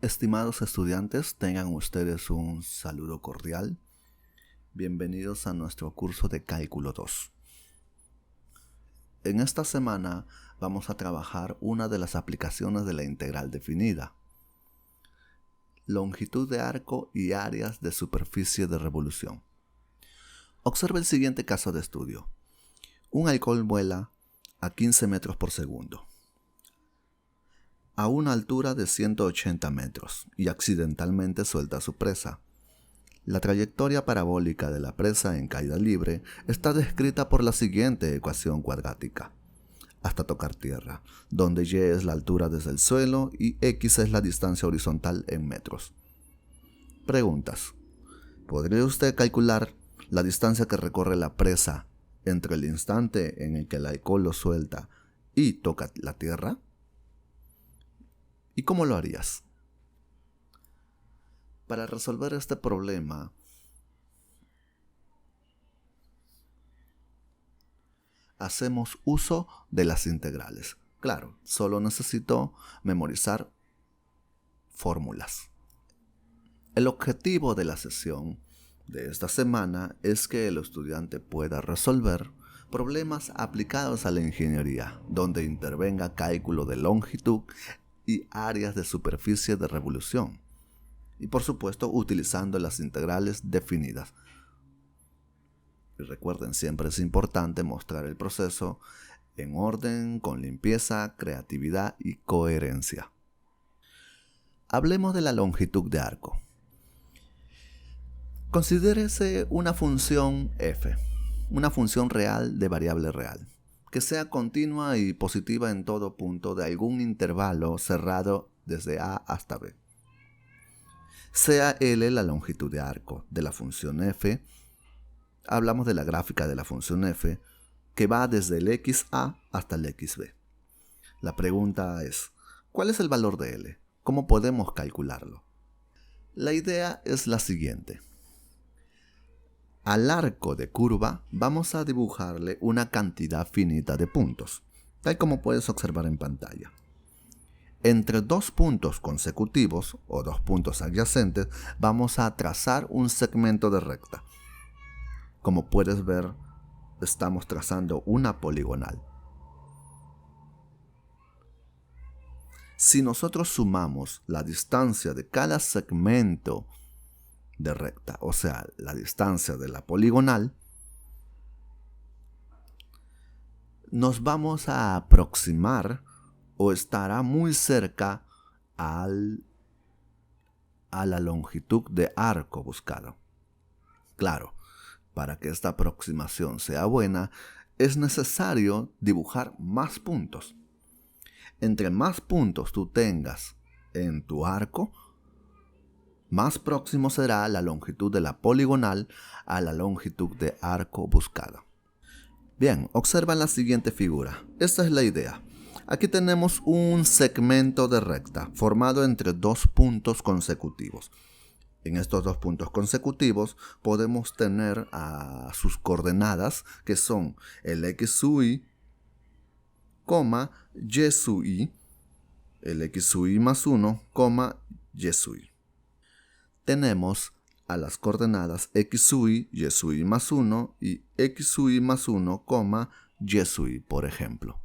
Estimados estudiantes, tengan ustedes un saludo cordial. Bienvenidos a nuestro curso de Cálculo 2. En esta semana vamos a trabajar una de las aplicaciones de la integral definida: longitud de arco y áreas de superficie de revolución. Observe el siguiente caso de estudio. Un halcón vuela a 15 metros por segundo a una altura de 180 metros y accidentalmente suelta a su presa. La trayectoria parabólica de la presa en caída libre está descrita por la siguiente ecuación cuadrática, hasta tocar tierra, donde y es la altura desde el suelo y x es la distancia horizontal en metros. Preguntas: ¿podría usted calcular la distancia que recorre la presa entre el instante en el que el halcón lo suelta y toca la tierra? ¿Y cómo lo harías? Para resolver este problema, hacemos uso de las integrales. Claro, solo necesito memorizar fórmulas. El objetivo de la sesión de esta semana es que el estudiante pueda resolver problemas aplicados a la ingeniería, donde intervenga cálculo de longitud y áreas de superficie de revolución, y por supuesto utilizando las integrales definidas. Y recuerden, siempre es importante mostrar el proceso en orden, con limpieza, creatividad y coherencia. Hablemos de la longitud de arco. Considérese una función f, una función real de variable real, que sea continua y positiva en todo punto de algún intervalo cerrado desde a hasta b. Sea L la longitud de arco de la función f. Hablamos de la gráfica de la función f, que va desde el xa hasta el xb. La pregunta es: ¿cuál es el valor de L? ¿Cómo podemos calcularlo? La idea es la siguiente. Al arco de curva vamos a dibujarle una cantidad finita de puntos, tal como puedes observar en pantalla. Entre dos puntos consecutivos o dos puntos adyacentes vamos a trazar un segmento de recta. Como puedes ver, estamos trazando una poligonal. Si nosotros sumamos la distancia de cada segmento de recta, o sea, la distancia de la poligonal, nos vamos a aproximar o estará muy cerca a la longitud de arco buscado. Claro, para que esta aproximación sea buena, es necesario dibujar más puntos. Entre más puntos tú tengas en tu arco, más próximo será la longitud de la poligonal a la longitud de arco buscada. Bien, observa la siguiente figura. Esta es la idea. Aquí tenemos un segmento de recta formado entre dos puntos consecutivos. En estos dos puntos consecutivos podemos tener a sus coordenadas, que son el x sub y, y sub i, el x sub i más 1, y sub i. Tenemos a las coordenadas x sub y más 1 y x sub i más 1, y sub i, por ejemplo.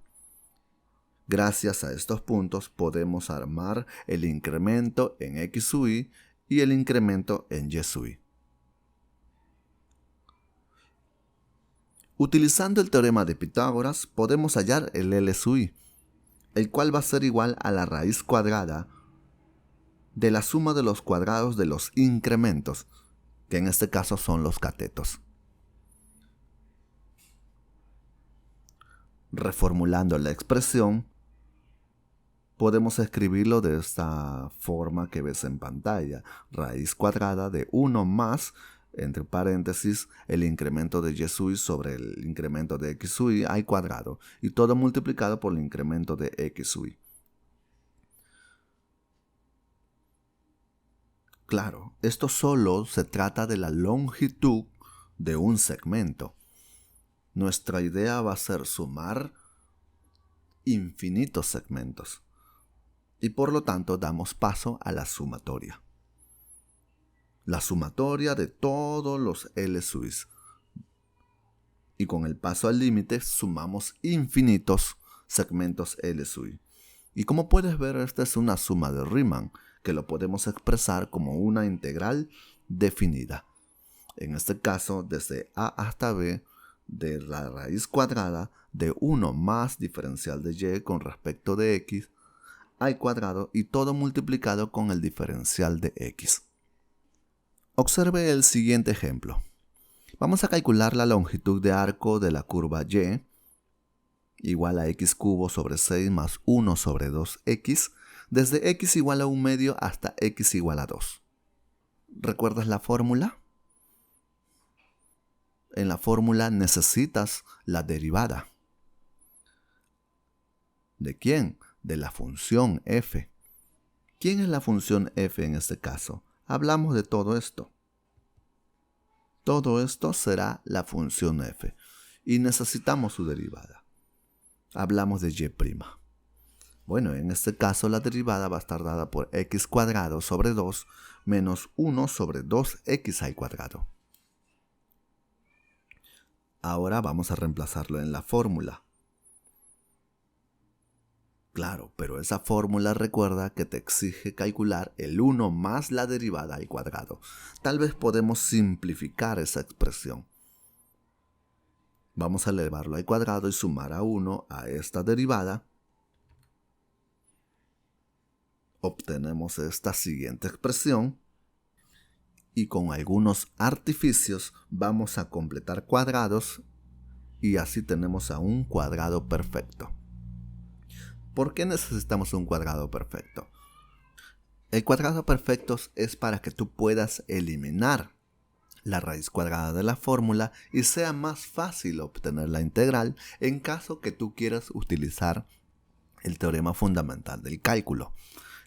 Gracias a estos puntos podemos armar el incremento en x sub i y el incremento en y sub i. Utilizando el teorema de Pitágoras podemos hallar el L sub i, el cual va a ser igual a la raíz cuadrada de la suma de los cuadrados de los incrementos, que en este caso son los catetos. Reformulando la expresión, podemos escribirlo de esta forma que ves en pantalla: raíz cuadrada de 1 más, entre paréntesis, el incremento de y sub i sobre el incremento de x sub i al cuadrado, y todo multiplicado por el incremento de x sub i. Claro, esto solo se trata de la longitud de un segmento. Nuestra idea va a ser sumar infinitos segmentos. y por lo tanto damos paso a la sumatoria. La sumatoria de todos los L suis. Y con el paso al límite sumamos infinitos segmentos L suis. Y como puedes ver, esta es una suma de Riemann, que lo podemos expresar como una integral definida. En este caso, desde a hasta b, de la raíz cuadrada de 1 más diferencial de y con respecto de x al cuadrado y todo multiplicado con el diferencial de x. Observe el siguiente ejemplo. Vamos a calcular la longitud de arco de la curva y igual a x cubo sobre 6 más 1 sobre 2x desde x igual a 1 medio hasta x igual a 2. ¿Recuerdas la fórmula? En la fórmula necesitas la derivada. ¿De quién? De la función f. ¿Quién es la función f en este caso? Hablamos de todo esto. Todo esto será la función f y necesitamos su derivada. Hablamos de y'. Bueno, en este caso la derivada va a estar dada por x cuadrado sobre 2 menos 1 sobre 2x al cuadrado. Ahora vamos a reemplazarlo en la fórmula. Claro, pero esa fórmula recuerda que te exige calcular el 1 más la derivada al cuadrado. Tal vez podemos simplificar esa expresión. Vamos a elevarlo al cuadrado y sumar a 1 a esta derivada. Obtenemos esta siguiente expresión. Y con algunos artificios vamos a completar cuadrados y así tenemos a un cuadrado perfecto. ¿Por qué necesitamos un cuadrado perfecto? El cuadrado perfecto es para que tú puedas eliminar la raíz cuadrada de la fórmula y sea más fácil obtener la integral en caso que tú quieras utilizar el teorema fundamental del cálculo,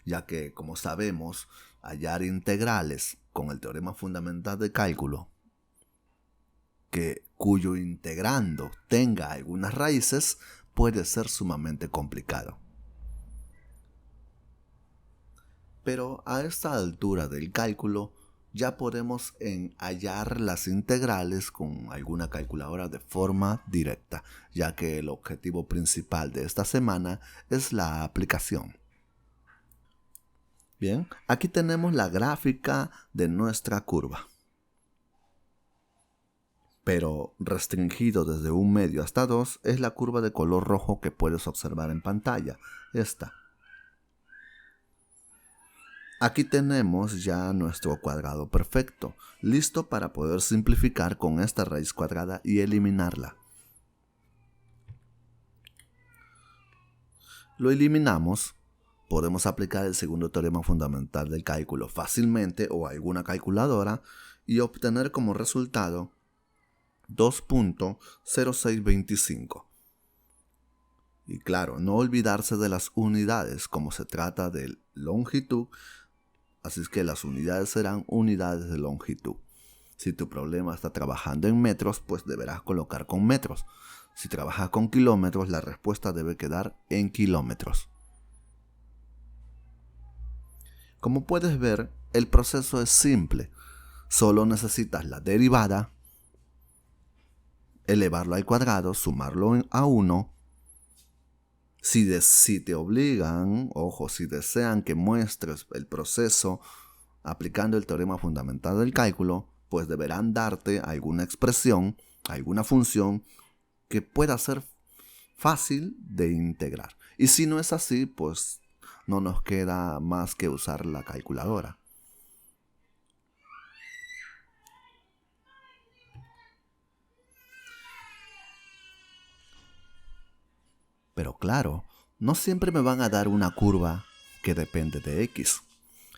ya que, como sabemos, hallar integrales con el teorema fundamental de cálculo cuyo integrando tenga algunas raíces puede ser sumamente complicado. Pero a esta altura del cálculo ya podemos hallar las integrales con alguna calculadora de forma directa, ya que el objetivo principal de esta semana es la aplicación. Bien, aquí tenemos la gráfica de nuestra curva. Pero restringido desde 1 medio hasta 2 es la curva de color rojo que puedes observar en pantalla. Esta. Aquí tenemos ya nuestro cuadrado perfecto, listo para poder simplificar con esta raíz cuadrada y eliminarla. Lo eliminamos. Podemos aplicar el segundo teorema fundamental del cálculo fácilmente o alguna calculadora y obtener como resultado 2.0625. Y claro, no olvidarse de las unidades como se trata de longitud, así es que las unidades serán unidades de longitud. Si tu problema está trabajando en metros, pues deberás colocar con metros. Si trabajas con kilómetros, la respuesta debe quedar en kilómetros. Como puedes ver, el proceso es simple. Solo necesitas la derivada, elevarlo al cuadrado, sumarlo a 1. Si te obligan, ojo, si desean que muestres el proceso aplicando el teorema fundamental del cálculo, pues deberán darte alguna expresión, alguna función que pueda ser fácil de integrar. Y si no es así, pues no nos queda más que usar la calculadora. Pero claro, no siempre me van a dar una curva que depende de x.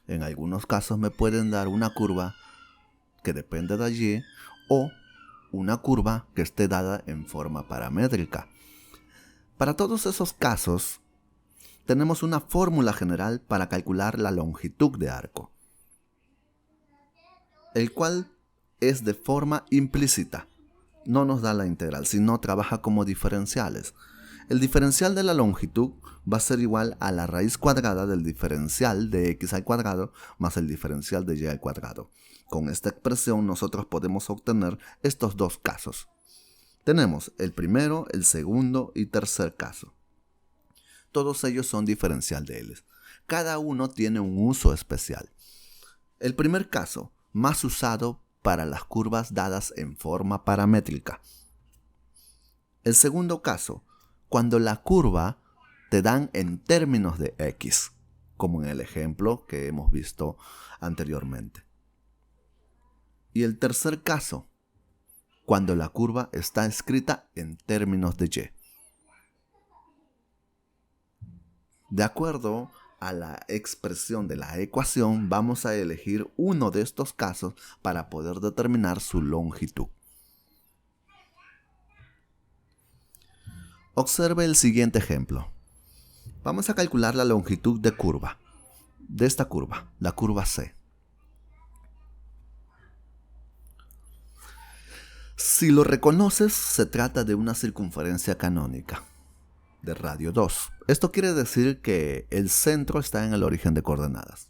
En algunos casos me pueden dar una curva que depende de y o una curva que esté dada en forma paramétrica. Para todos esos casos, tenemos una fórmula general para calcular la longitud de arco, el cual es de forma implícita. No nos da la integral, sino trabaja como diferenciales. El diferencial de la longitud va a ser igual a la raíz cuadrada del diferencial de x al cuadrado más el diferencial de y al cuadrado. Con esta expresión nosotros podemos obtener estos dos casos. Tenemos el primero, el segundo y tercer caso. Todos ellos son diferencial de L. Cada uno tiene un uso especial. El primer caso, más usado para las curvas dadas en forma paramétrica. El segundo caso, cuando la curva te dan en términos de x, como en el ejemplo que hemos visto anteriormente. Y el tercer caso, cuando la curva está escrita en términos de y. De acuerdo a la expresión de la ecuación, vamos a elegir uno de estos casos para poder determinar su longitud. Observe el siguiente ejemplo. Vamos a calcular la longitud de esta curva, la curva C. Si lo reconoces, se trata de una circunferencia canónica de radio 2. Esto quiere decir que el centro está en el origen de coordenadas.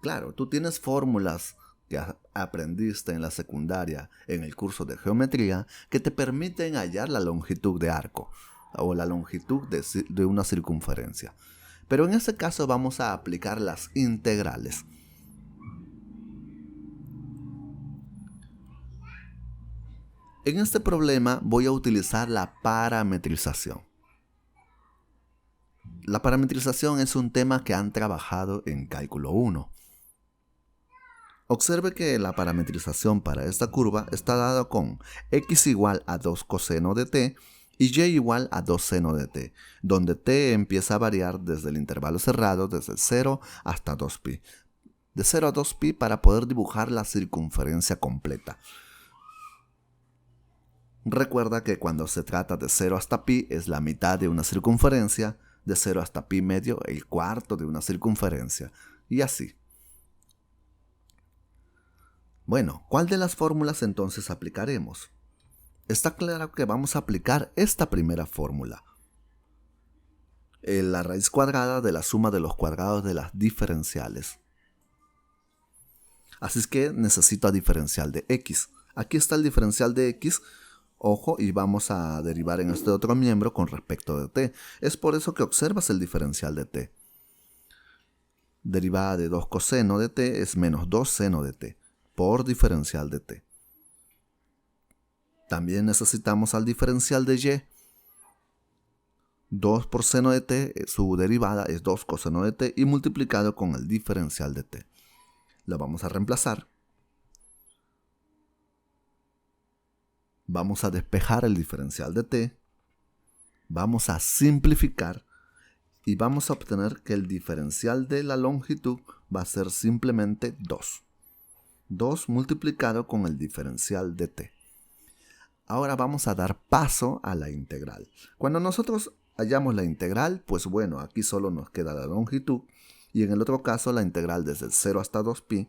Claro, tú tienes fórmulas que aprendiste en la secundaria en el curso de geometría que te permiten hallar la longitud de arco o la longitud de una circunferencia. Pero en este caso vamos a aplicar las integrales. En este problema voy a utilizar la parametrización. La parametrización es un tema que han trabajado en cálculo 1. Observe que la parametrización para esta curva está dada con x igual a 2 coseno de t y y igual a 2 seno de t, donde t empieza a variar desde el intervalo cerrado, desde 0 hasta 2pi. De 0 a 2pi para poder dibujar la circunferencia completa. Recuerda que cuando se trata de 0 hasta pi es la mitad de una circunferencia, de 0 hasta pi medio el cuarto de una circunferencia, y así. Bueno, ¿cuál de las fórmulas entonces aplicaremos? Está claro que vamos a aplicar esta primera fórmula. La raíz cuadrada de la suma de los cuadrados de las diferenciales. Así es que necesito a diferencial de x. Aquí está el diferencial de x. Ojo, y vamos a derivar en este otro miembro con respecto de t. Es por eso que observas el diferencial de t. Derivada de 2 coseno de t es menos 2 seno de t por diferencial de t. También necesitamos al diferencial de y. 2 por seno de t, su derivada es 2 coseno de t y multiplicado con el diferencial de t. Lo vamos a reemplazar. Vamos a despejar el diferencial de t, vamos a simplificar y vamos a obtener que el diferencial de la longitud va a ser simplemente 2. 2 multiplicado con el diferencial de t. Ahora vamos a dar paso a la integral. Cuando nosotros hallamos la integral, pues bueno, aquí solo nos queda la longitud y en el otro caso la integral desde el 0 hasta 2pi,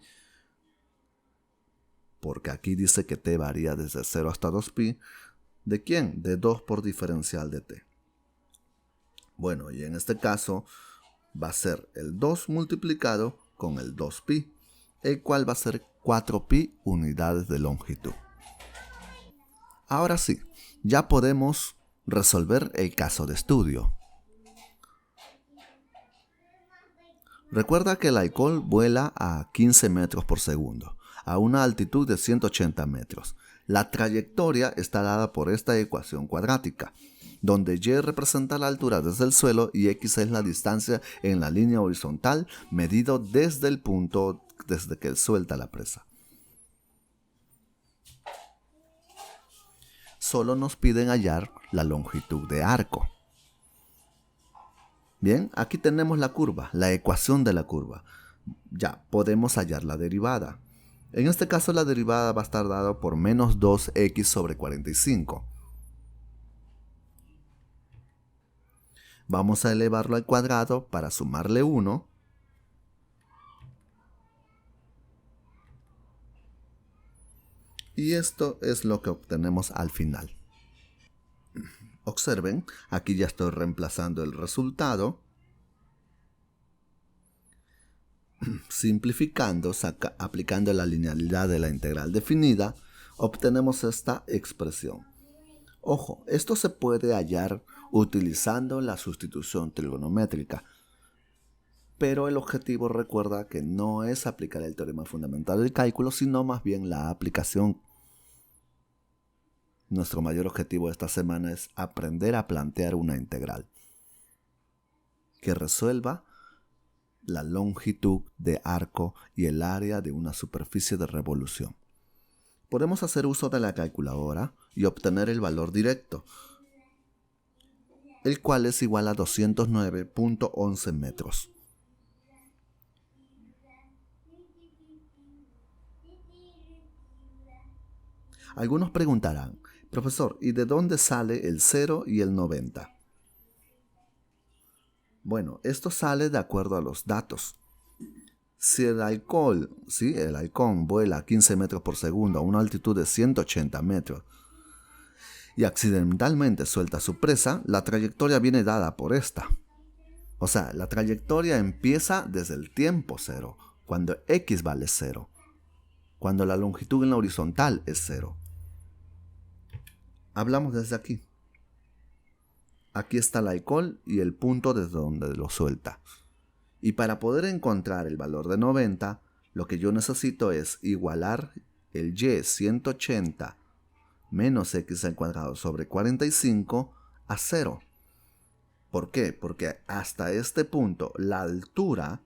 porque aquí dice que t varía desde 0 hasta 2pi. ¿De quién? De 2 por diferencial de t. Bueno, y en este caso va a ser el 2 multiplicado con el 2pi, el cual va a ser 4pi unidades de longitud. Ahora sí, ya podemos resolver el caso de estudio. Recuerda que el alcohol vuela a 15 metros por segundo, a una altitud de 180 metros. La trayectoria está dada por esta ecuación cuadrática, donde y representa la altura desde el suelo y x es la distancia en la línea horizontal medido desde el punto desde que suelta la presa. Solo nos piden hallar la longitud de arco. Bien, aquí tenemos la curva, la ecuación de la curva. Ya podemos hallar la derivada. En este caso la derivada va a estar dada por menos 2x sobre 45. Vamos a elevarlo al cuadrado para sumarle 1. Y esto es lo que obtenemos al final. Observen, aquí ya estoy reemplazando el resultado. Simplificando, aplicando la linealidad de la integral definida, obtenemos esta expresión. Ojo, esto se puede hallar utilizando la sustitución trigonométrica, pero el objetivo, recuerda, que no es aplicar el teorema fundamental del cálculo, sino más bien la aplicación. Nuestro mayor objetivo esta semana es aprender a plantear una integral que resuelva la longitud de arco y el área de una superficie de revolución. Podemos hacer uso de la calculadora y obtener el valor directo, el cual es igual a 209.11 metros. Algunos preguntarán, profesor, ¿y de dónde sale el 0 y el 90? Bueno, esto sale de acuerdo a los datos. Si el halcón vuela a 15 metros por segundo a una altitud de 180 metros y accidentalmente suelta su presa, la trayectoria viene dada por esta. O sea, la trayectoria empieza desde el tiempo 0, cuando x vale 0, cuando la longitud en la horizontal es 0. Hablamos desde aquí. Aquí está el halcón y el punto desde donde lo suelta. Y para poder encontrar el valor de 90, lo que yo necesito es igualar el y 180 menos x al cuadrado sobre 45 a 0. ¿Por qué? Porque hasta este punto la altura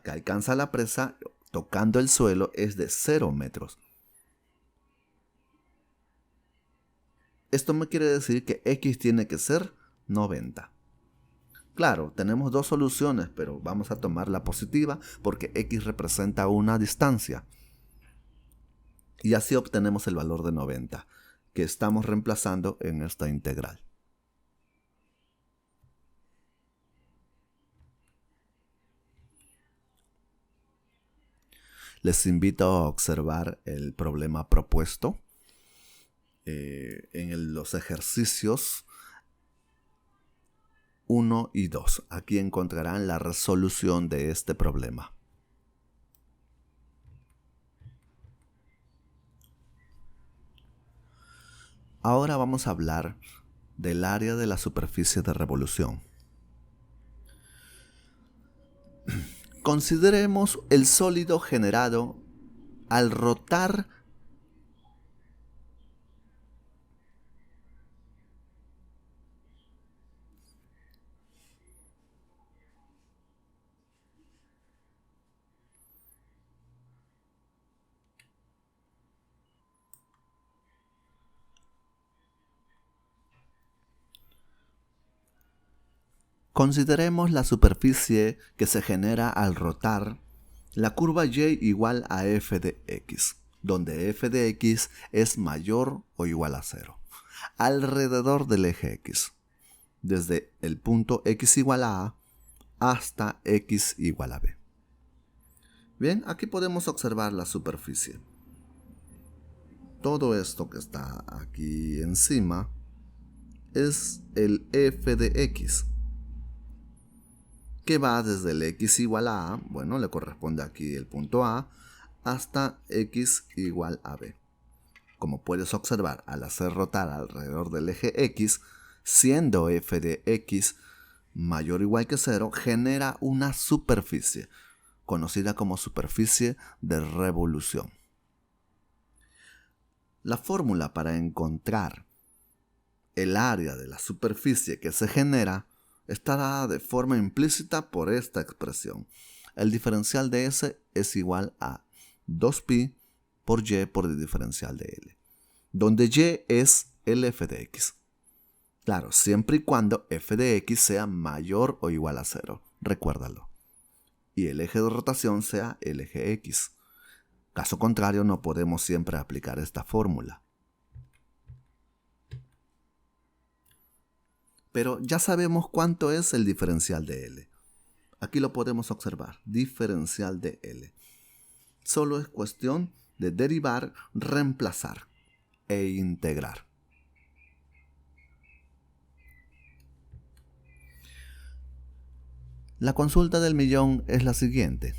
que alcanza la presa tocando el suelo es de 0 metros. Esto me quiere decir que x tiene que ser 90. Claro, tenemos dos soluciones, pero vamos a tomar la positiva porque x representa una distancia. Y así obtenemos el valor de 90, que estamos reemplazando en esta integral. Les invito a observar el problema propuesto en los ejercicios 1 y 2. Aquí encontrarán la resolución de este problema. Ahora vamos a hablar del área de la superficie de revolución. Consideremos el sólido generado al rotar Consideremos la superficie que se genera al rotar la curva y igual a f de x, donde f de x es mayor o igual a 0, alrededor del eje x, desde el punto x igual a a hasta x igual a b. Bien, aquí podemos observar la superficie. Todo esto que está aquí encima es el f de x, que va desde el x igual a a, bueno, le corresponde aquí el punto A, hasta x igual a b. Como puedes observar, al hacer rotar alrededor del eje x, siendo f de x mayor o igual que 0, genera una superficie, conocida como superficie de revolución. La fórmula para encontrar el área de la superficie que se genera está dada de forma implícita por esta expresión. El diferencial de S es igual a 2pi por y por el diferencial de L, donde y es el f de x. Claro, siempre y cuando f de x sea mayor o igual a 0, recuérdalo. Y el eje de rotación sea el eje x. Caso contrario, no podemos siempre aplicar esta fórmula. Pero ya sabemos cuánto es el diferencial de L. Aquí lo podemos observar, diferencial de L. Solo es cuestión de derivar, reemplazar e integrar. La consulta del millón es la siguiente.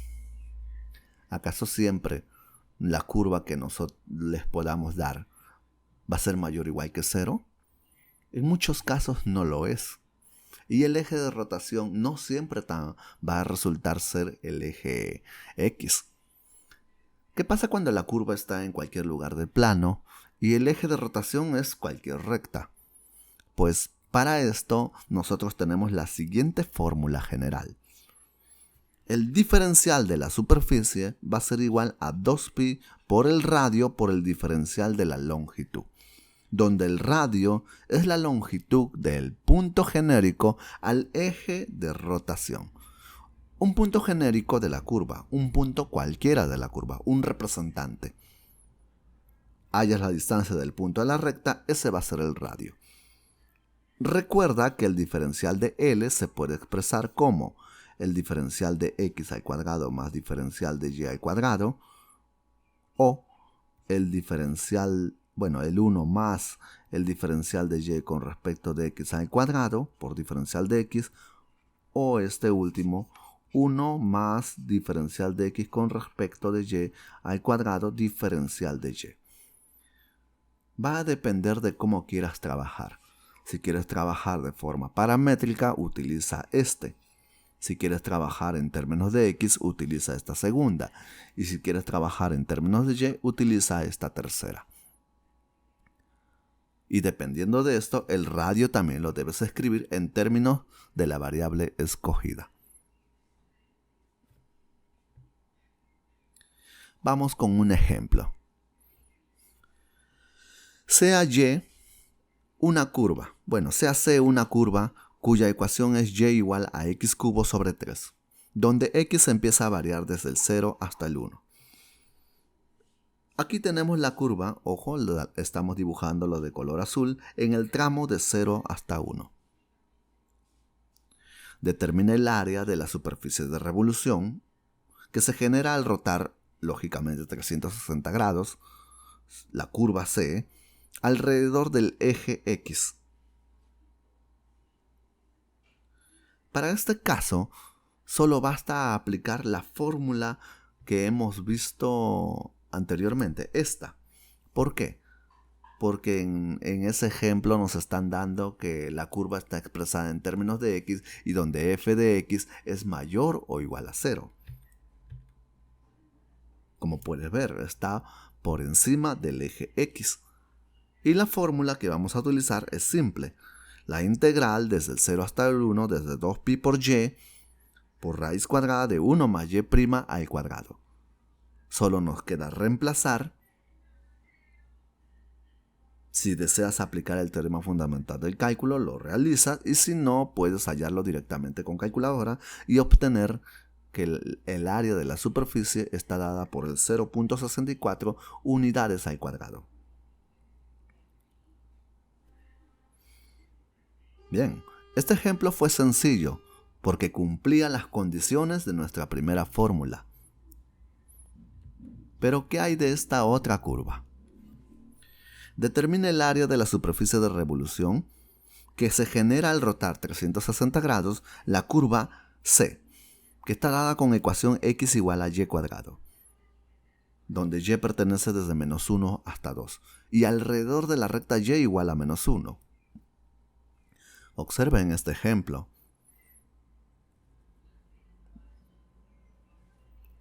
¿Acaso siempre la curva que nosotros les podamos dar va a ser mayor o igual que 0? En muchos casos no lo es. Y el eje de rotación no siempre va a resultar ser el eje X. ¿Qué pasa cuando la curva está en cualquier lugar del plano y el eje de rotación es cualquier recta? Pues para esto nosotros tenemos la siguiente fórmula general. El diferencial de la superficie va a ser igual a 2pi por el radio por el diferencial de la longitud, donde el radio es la longitud del punto genérico al eje de rotación. Un punto genérico de la curva, un punto cualquiera de la curva, un representante. Hallas la distancia del punto a la recta, ese va a ser el radio. Recuerda que el diferencial de L se puede expresar como el diferencial de x al cuadrado más diferencial de y al cuadrado, o el diferencial, el 1 más el diferencial de y con respecto de x al cuadrado por diferencial de x, o este último, 1 más diferencial de x con respecto de y al cuadrado diferencial de y. Va a depender de cómo quieras trabajar. Si quieres trabajar de forma paramétrica, utiliza este. Si quieres trabajar en términos de x, utiliza esta segunda. Y si quieres trabajar en términos de y, utiliza esta tercera. Y dependiendo de esto, el radio también lo debes escribir en términos de la variable escogida. Vamos con un ejemplo. Sea y una curva. Sea C una curva cuya ecuación es y igual a x cubo sobre 3, donde x empieza a variar desde el 0 hasta el 1. Aquí tenemos la curva, ojo, estamos dibujándolo de color azul, en el tramo de 0 hasta 1. Determina el área de la superficie de revolución que se genera al rotar, lógicamente 360 grados, la curva C, alrededor del eje X. Para este caso, solo basta aplicar la fórmula que hemos visto anteriormente, esta. ¿Por qué? Porque en ese ejemplo nos están dando que la curva está expresada en términos de x y donde f de x es mayor o igual a 0. Como puedes ver, está por encima del eje x. Y la fórmula que vamos a utilizar es simple. La integral desde el 0 hasta el 1 desde 2pi por y por raíz cuadrada de 1 más y' al cuadrado. Solo nos queda reemplazar. Si deseas aplicar el teorema fundamental del cálculo, lo realizas, y si no, puedes hallarlo directamente con calculadora y obtener que el área de la superficie está dada por el 0.64 unidades al cuadrado. Bien, este ejemplo fue sencillo porque cumplía las condiciones de nuestra primera fórmula. Pero ¿qué hay de esta otra curva? Determina el área de la superficie de revolución que se genera al rotar 360 grados la curva C, que está dada con ecuación x igual a y cuadrado, donde y pertenece desde menos 1 hasta 2, y alrededor de la recta y igual a menos 1. Observen este ejemplo.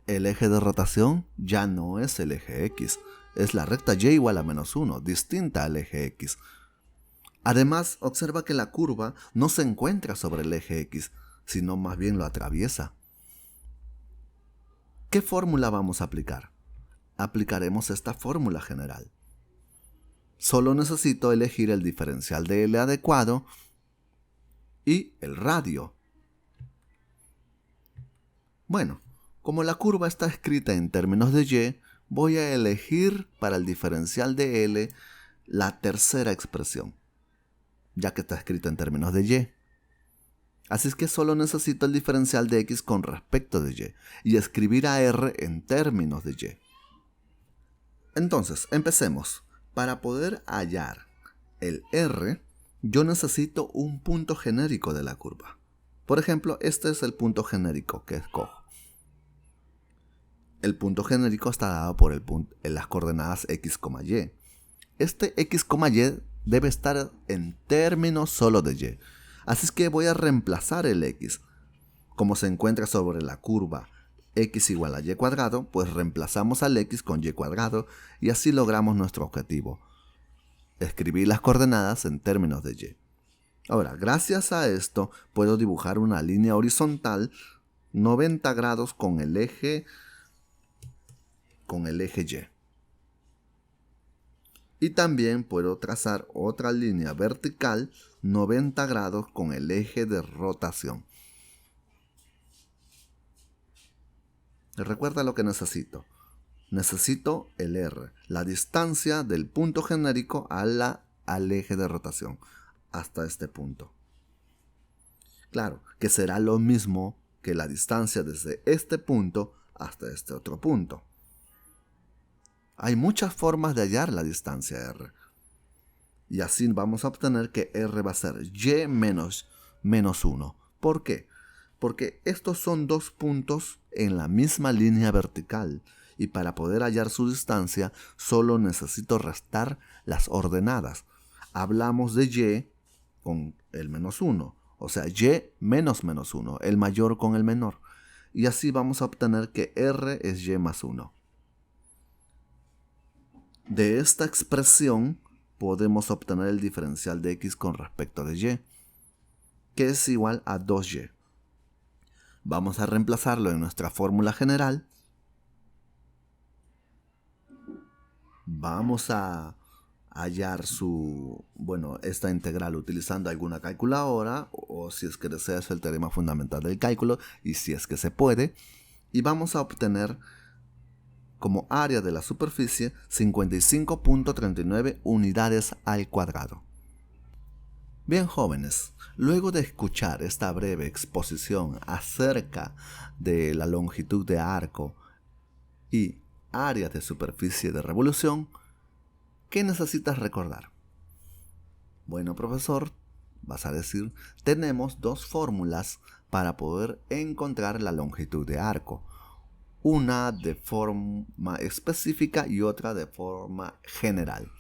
El eje de rotación ya no es el eje X, es la recta y igual a menos 1, distinta al eje X. Además, observa que la curva no se encuentra sobre el eje X, sino más bien lo atraviesa. ¿Qué fórmula vamos a aplicar? Aplicaremos esta fórmula general. Solo necesito elegir el diferencial de L adecuado y el radio. Bueno, como la curva está escrita en términos de y, voy a elegir para el diferencial de L la tercera expresión, ya que está escrita en términos de y. Así es que solo necesito el diferencial de x con respecto de y escribir a r en términos de y. Entonces, empecemos. Para poder hallar el r, yo necesito un punto genérico de la curva. Por ejemplo, este es el punto genérico que escojo. El punto genérico está dado por en las coordenadas x, y. Este x, y debe estar en términos solo de y. Así es que voy a reemplazar el x. Como se encuentra sobre la curva x igual a y cuadrado, pues reemplazamos al x con y cuadrado y así logramos nuestro objetivo. Escribir las coordenadas en términos de y. Ahora, gracias a esto, puedo dibujar una línea horizontal 90 grados con el eje Y. Y también puedo trazar otra línea vertical 90 grados con el eje de rotación. Recuerda lo que necesito. Necesito el R, la distancia del punto genérico al eje de rotación, hasta este punto. Claro, que será lo mismo que la distancia desde este punto hasta este otro punto. Hay muchas formas de hallar la distancia R. Y así vamos a obtener que R va a ser y menos 1. ¿Por qué? Porque estos son dos puntos en la misma línea vertical. Y para poder hallar su distancia, solo necesito restar las ordenadas. Hablamos de y con el menos 1. O sea, y menos 1, el mayor con el menor. Y así vamos a obtener que R es y más 1. De esta expresión podemos obtener el diferencial de x con respecto de y, que es igual a 2y. Vamos a reemplazarlo en nuestra fórmula general. Vamos a hallar esta integral utilizando alguna calculadora o si es que deseas el teorema fundamental del cálculo y si es que se puede. Y vamos a obtener como área de la superficie 55.39 unidades al cuadrado. Bien, jóvenes, luego de escuchar esta breve exposición acerca de la longitud de arco y área de superficie de revolución, ¿qué necesitas recordar? Bueno, profesor, vas a decir, tenemos dos fórmulas para poder encontrar la longitud de arco. Una de forma específica y otra de forma general.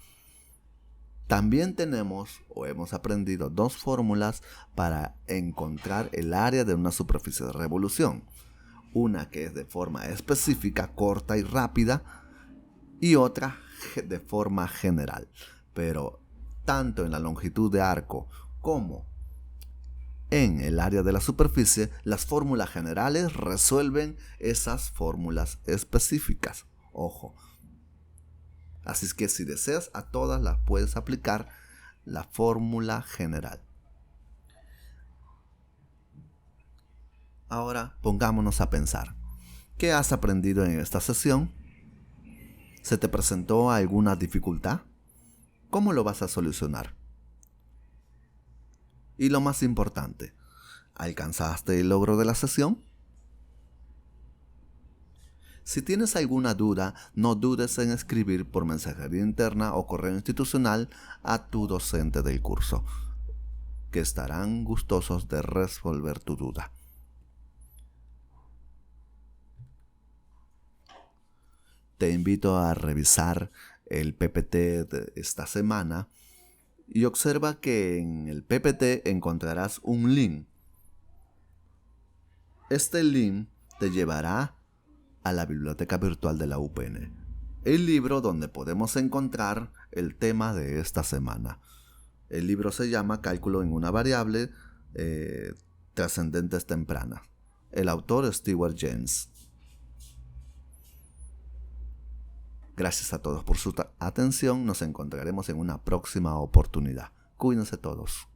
También tenemos o hemos aprendido dos fórmulas para encontrar el área de una superficie de revolución. Una que es de forma específica, corta y rápida, y otra de forma general. Pero tanto en la longitud de arco como en el área de la superficie, las fórmulas generales resuelven esas fórmulas específicas. Ojo. Así es que si deseas, a todas las puedes aplicar la fórmula general. Ahora pongámonos a pensar. ¿Qué has aprendido en esta sesión? ¿Se te presentó alguna dificultad? ¿Cómo lo vas a solucionar? Y lo más importante, ¿alcanzaste el logro de la sesión? Si tienes alguna duda, no dudes en escribir por mensajería interna o correo institucional a tu docente del curso, que estarán gustosos de resolver tu duda. Te invito a revisar el PPT de esta semana y observa que en el PPT encontrarás un link. Este link te llevará a la biblioteca virtual de la UPN, el libro donde podemos encontrar el tema de esta semana. El libro se llama Cálculo en una variable, trascendentes tempranas. El autor Stewart James. Gracias a todos por su atención. Nos encontraremos en una próxima oportunidad. Cuídense todos.